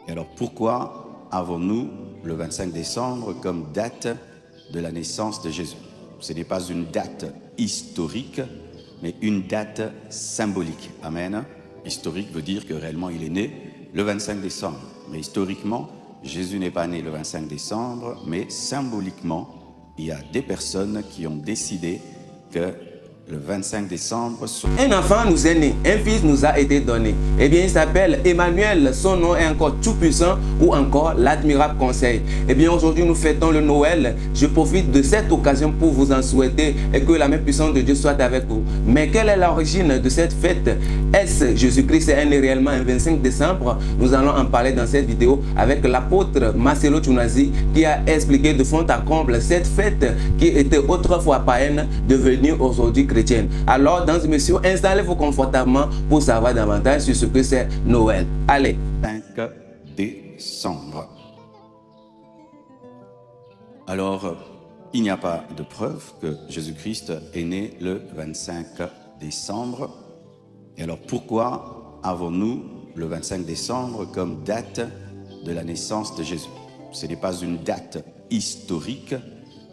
Et alors pourquoi avons-nous le 25 décembre comme date de la naissance de Jésus? Ce n'est pas une date historique, mais une date symbolique. Amen. Historique veut dire que réellement il est né le 25 décembre. Mais historiquement, Jésus n'est pas né le 25 décembre, mais symboliquement, il y a des personnes qui ont décidé que le 25 décembre... Un enfant nous est né, un fils nous a été donné. Eh bien, il s'appelle Emmanuel, son nom est encore tout-puissant ou encore l'admirable conseil. Eh bien, aujourd'hui, nous fêtons le Noël. Je profite de cette occasion pour vous en souhaiter et que la main puissante de Dieu soit avec vous. Mais quelle est l'origine de cette fête? Est-ce Jésus-Christ est né réellement un 25 décembre? Nous allons en parler dans cette vidéo avec l'apôtre Marcelo Chunazi qui a expliqué de fond en comble cette fête qui était autrefois païenne devenue aujourd'hui chrétienne. Alors, dans ce monsieur, installez-vous confortablement pour savoir davantage sur ce que c'est Noël. Allez. 5 décembre. Alors, il n'y a pas de preuve que Jésus-Christ est né le 25 décembre. Et alors, pourquoi avons-nous le 25 décembre comme date de la naissance de Jésus? Ce n'est pas une date historique,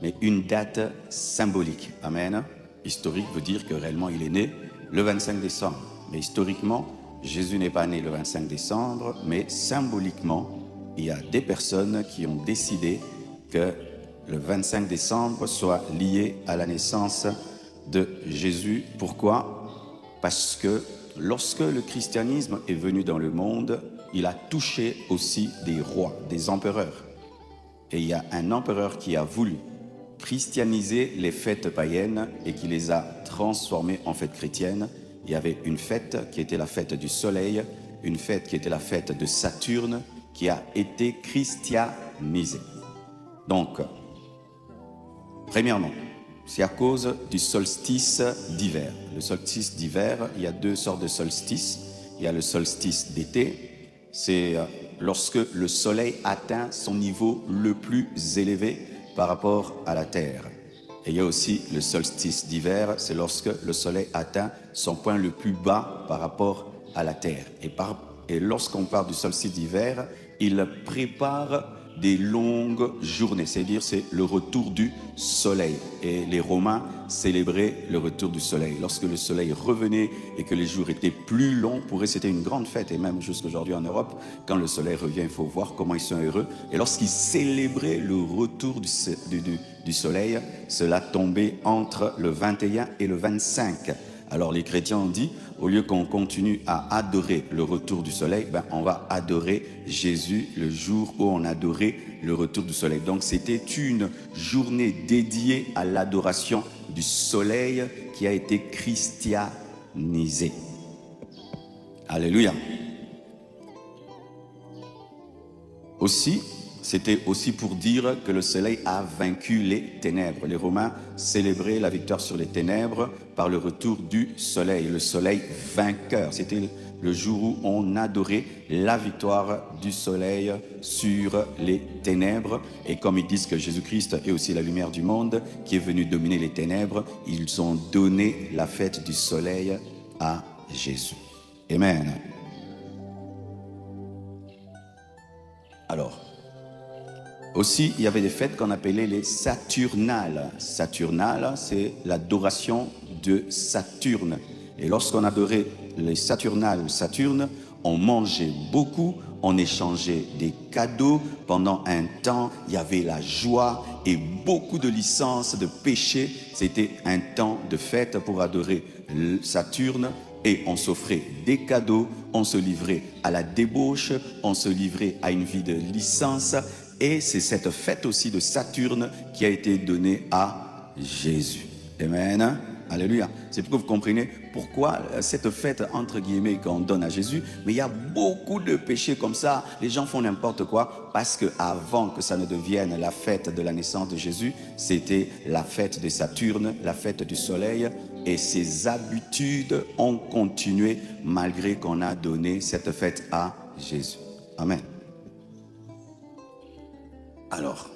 mais une date symbolique. Amen. Historique veut dire que réellement il est né le 25 décembre. Mais historiquement, Jésus n'est pas né le 25 décembre, mais symboliquement, il y a des personnes qui ont décidé que le 25 décembre soit lié à la naissance de Jésus. Pourquoi? Parce que lorsque le christianisme est venu dans le monde, il a touché aussi des rois, des empereurs. Et il y a un empereur qui a voulu christianiser les fêtes païennes et qui les a transformées en fêtes chrétiennes. Il y avait une fête qui était la fête du soleil, une fête qui était la fête de Saturne, qui a été christianisée. Donc, premièrement, c'est à cause du solstice d'hiver. Le solstice d'hiver, il y a deux sortes de solstices. Il y a le solstice d'été, c'est lorsque le soleil atteint son niveau le plus élevé par rapport à la Terre. Et il y a aussi le solstice d'hiver, c'est lorsque le soleil atteint son point le plus bas par rapport à la Terre. Et lorsqu'on parle du solstice d'hiver, il prépare des longues journées, c'est-à-dire c'est le retour du soleil. Et les Romains célébraient le retour du soleil. Lorsque le soleil revenait et que les jours étaient plus longs, pour eux c'était une grande fête. Et même jusqu'aujourd'hui en Europe, quand le soleil revient, il faut voir comment ils sont heureux. Et lorsqu'ils célébraient le retour du soleil, cela tombait entre le 21 et le 25. Alors les chrétiens ont dit, au lieu qu'on continue à adorer le retour du soleil, on va adorer Jésus le jour où on adorait le retour du soleil. Donc c'était une journée dédiée à l'adoration du soleil qui a été christianisée. Alléluia. Aussi, c'était aussi pour dire que le soleil a vaincu les ténèbres. Les Romains célébraient la victoire sur les ténèbres par le retour du soleil, le soleil vainqueur. C'était le jour où on adorait la victoire du soleil sur les ténèbres. Et comme ils disent que Jésus-Christ est aussi la lumière du monde, qui est venu dominer les ténèbres, ils ont donné la fête du soleil à Jésus. Amen. Alors, aussi, il y avait des fêtes qu'on appelait les Saturnales. Saturnales, c'est l'adoration de Saturne. Et lorsqu'on adorait les Saturnales, Saturne, on mangeait beaucoup, on échangeait des cadeaux. Pendant un temps, il y avait la joie et beaucoup de licences de péché. C'était un temps de fête pour adorer Saturne. Et on s'offrait des cadeaux, on se livrait à la débauche, on se livrait à une vie de licence. Et c'est cette fête aussi de Saturne qui a été donnée à Jésus. Amen. Alléluia. C'est pour que vous compreniez pourquoi cette fête, entre guillemets, qu'on donne à Jésus. Mais il y a beaucoup de péchés comme ça. Les gens font n'importe quoi parce qu'avant que ça ne devienne la fête de la naissance de Jésus, c'était la fête de Saturne, la fête du soleil. Et ces habitudes ont continué malgré qu'on a donné cette fête à Jésus. Amen. Alors,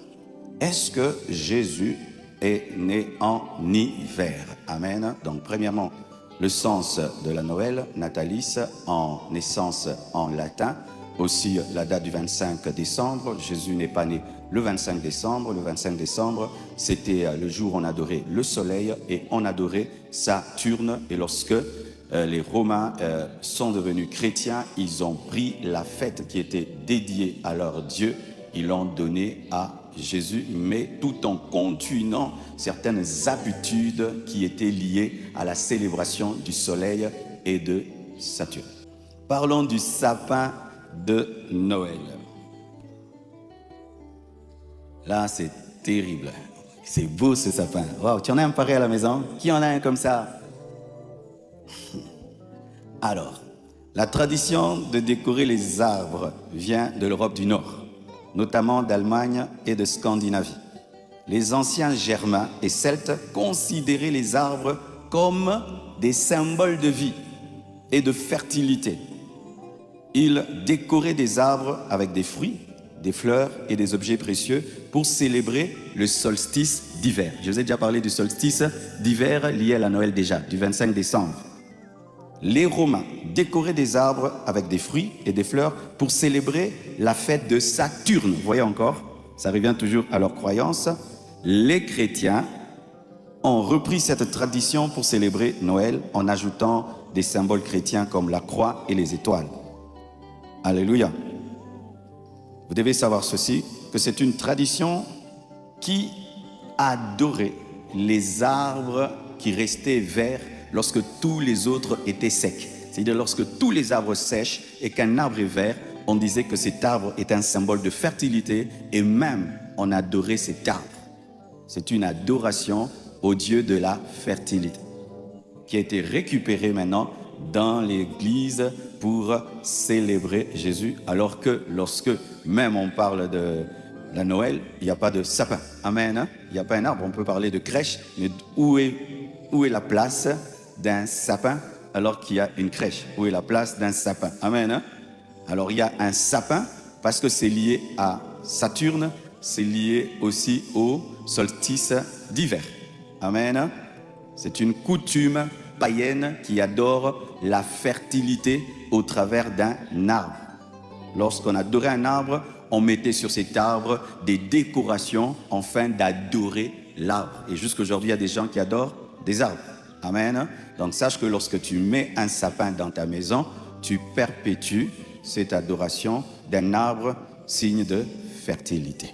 est-ce que Jésus est né en hiver? Amen. Donc, premièrement, le sens de la Noël, natalis, en naissance en latin, aussi la date du 25 décembre. Jésus n'est pas né le 25 décembre. Le 25 décembre, c'était le jour où on adorait le soleil et on adorait Saturne. Et lorsque les Romains sont devenus chrétiens, ils ont pris la fête qui était dédiée à leur Dieu, ils l'ont donnée à Jésus, mais tout en continuant certaines habitudes qui étaient liées à la célébration du soleil et de Saturne. Parlons du sapin de Noël. Là, c'est terrible. C'est beau ce sapin. Wow, tu en as un pareil à la maison? Qui en a un comme ça? Alors, la tradition de décorer les arbres vient de l'Europe du Nord, notamment d'Allemagne et de Scandinavie. Les anciens Germains et Celtes considéraient les arbres comme des symboles de vie et de fertilité. Ils décoraient des arbres avec des fruits, des fleurs et des objets précieux pour célébrer le solstice d'hiver. Je vous ai déjà parlé du solstice d'hiver lié à la Noël déjà, du 25 décembre. Les Romains décoraient des arbres avec des fruits et des fleurs pour célébrer la fête de Saturne. Vous voyez encore, ça revient toujours à leur croyance. Les chrétiens ont repris cette tradition pour célébrer Noël en ajoutant des symboles chrétiens comme la croix et les étoiles. Alléluia. Vous devez savoir ceci, que c'est une tradition qui adorait les arbres qui restaient verts lorsque tous les autres étaient secs. C'est-à-dire lorsque tous les arbres sèchent et qu'un arbre est vert, on disait que cet arbre est un symbole de fertilité et même on adorait cet arbre. C'est une adoration au Dieu de la fertilité qui a été récupérée maintenant dans l'église pour célébrer Jésus, alors que lorsque même on parle de la Noël, il n'y a pas de sapin. Amen. Hein? Il n'y a pas un arbre, on peut parler de crèche, mais où est la place d'un sapin alors qu'il y a une crèche? Où est la place d'un sapin? Amen. Hein? Alors il y a un sapin parce que c'est lié à Saturne, c'est lié aussi au solstice d'hiver. Amen. C'est une coutume païenne qui adore la fertilité au travers d'un arbre. Lorsqu'on adorait un arbre, on mettait sur cet arbre des décorations afin d'adorer l'arbre. Et jusqu'aujourd'hui, il y a des gens qui adorent des arbres. Amen. Donc sache que lorsque tu mets un sapin dans ta maison, tu perpétues cette adoration d'un arbre, signe de fertilité.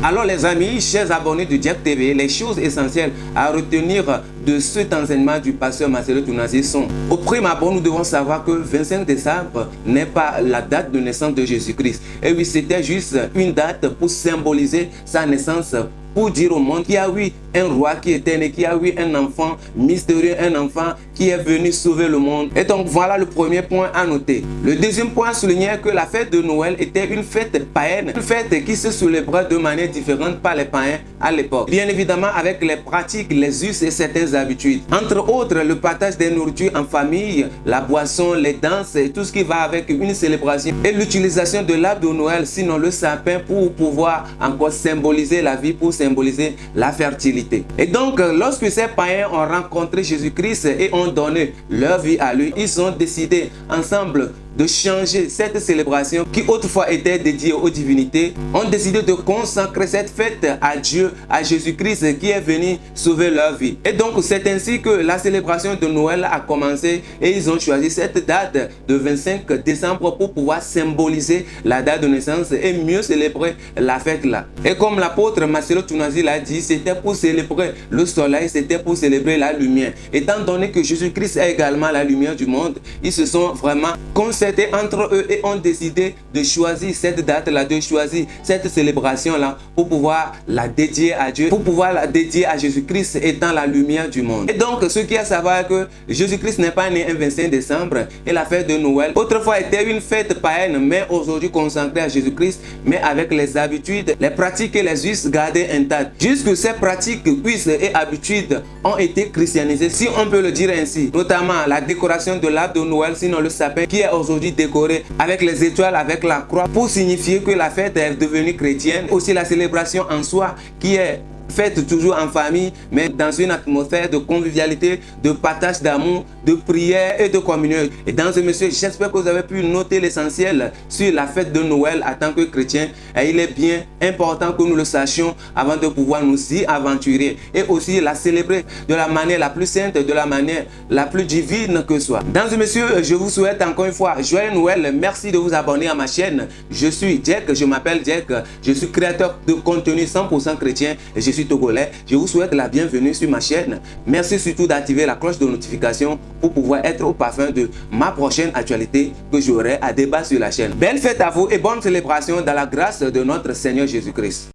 Alors les amis, chers abonnés de Jack TV, les choses essentielles à retenir de cet enseignement du pasteur Marcelo Tounazi sont: au prime abord, nous devons savoir que 25 décembre n'est pas la date de naissance de Jésus-Christ. Et oui, c'était juste une date pour symboliser sa naissance, pour dire au monde qu'il y a eu un roi qui était né, qu'il y a eu un enfant mystérieux, un enfant qui est venu sauver le monde. Et donc voilà le premier point à noter. Le deuxième point soulignait que la fête de Noël était une fête païenne, une fête qui se célébrait de manière différente par les païens à l'époque. Bien évidemment avec les pratiques, les us et certaines habitudes. Entre autres, le partage des nourritures en famille, la boisson, les danses et tout ce qui va avec une célébration. Et l'utilisation de l'arbre de Noël, sinon le sapin, pour pouvoir encore symboliser la vie, pour symboliser la fertilité. Et donc, lorsque ces païens ont rencontré Jésus-Christ et ont donné leur vie à lui, ils ont décidé ensemble de changer cette célébration qui autrefois était dédiée aux divinités, ont décidé de consacrer cette fête à Dieu, à Jésus-Christ qui est venu sauver leur vie. Et donc c'est ainsi que la célébration de Noël a commencé et ils ont choisi cette date de 25 décembre pour pouvoir symboliser la date de naissance et mieux célébrer la fête là. Et comme l'apôtre Marcelo Tounazi l'a dit, c'était pour célébrer le soleil, c'était pour célébrer la lumière. Étant donné que Jésus-Christ est également la lumière du monde, ils se sont vraiment concertés entre eux et ont décidé de choisir cette date-là, de choisir cette célébration-là pour pouvoir la dédier à Dieu, pour pouvoir la dédier à Jésus-Christ étant la lumière du monde. Et donc, ce qu'il y a à savoir que Jésus-Christ n'est pas né un 25 décembre et la fête de Noël autrefois était une fête païenne, mais aujourd'hui consacrée à Jésus-Christ, mais avec les habitudes, les pratiques et les us gardées intactes. Jusque ces pratiques, us et habitudes ont été christianisées, si on peut le dire ainsi, notamment la décoration de l'arbre de Noël, sinon le sapin qui est aujourd'hui décoré avec les étoiles, avec la croix, pour signifier que la fête est devenue chrétienne. Aussi la célébration en soi qui est fête toujours en famille, mais dans une atmosphère de convivialité, de partage d'amour, de prière et de communion. Et dans ce monsieur, j'espère que vous avez pu noter l'essentiel sur la fête de Noël en tant que chrétien. Et il est bien important que nous le sachions avant de pouvoir nous y aventurer et aussi la célébrer de la manière la plus sainte, de la manière la plus divine que soit. Dans ce monsieur, je vous souhaite encore une fois joyeux Noël. Merci de vous abonner à ma chaîne. Je suis Jack, je m'appelle Jack, je suis créateur de contenu 100% chrétien et je suis togolais. Je vous souhaite la bienvenue sur ma chaîne. Merci surtout d'activer la cloche de notification pour pouvoir être au parfum de ma prochaine actualité que j'aurai à débattre sur la chaîne. Belle fête à vous et bonne célébration dans la grâce de notre Seigneur Jésus-Christ.